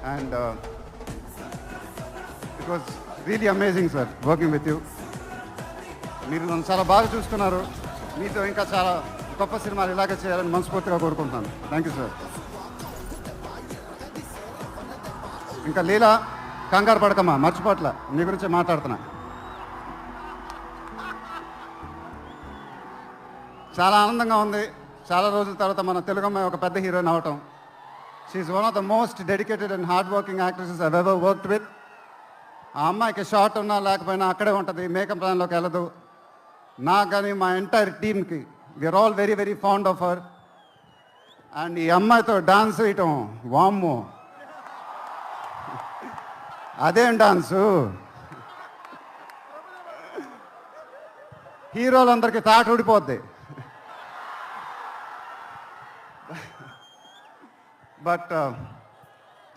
And it was really amazing, sir, working with you. మీరు నన్ను చాలా బాగా చూసుకున్నారు. మీతో ఇంకా చాలా గొప్ప సినిమాలు ఇలాగే చేయాలని మనస్ఫూర్తిగా కోరుకుంటున్నాను. Thank you sir. ఇంకా లీలా, కంగారు పడకమ్మా, మర్చిపోట్ల, నీ గురించే మాట్లాడుతున్నా. చాలా ఆనందంగా ఉంది. చాలా రోజుల తర్వాత మన తెలుగు అమ్మాయి ఒక పెద్ద హీరోయిన్ అవటం. She is one of the most dedicated and hard working actresses I've ever worked with. ఆ అమ్మాయికి షార్ట్ ఉన్నా లేకపోయినా అక్కడే ఉంటుంది, మేకప్ ప్లాన్లోకి వెళ్ళదు. నాకు కానీ మా ఎంటైర్ టీమ్కి we are all very very fond of her. And ఈ అమ్మాయితో డాన్స్ వేయటం, వామ్మో అదేం డాన్సు, హీరోలందరికీ తాట ఊడిపోద్ది. బట్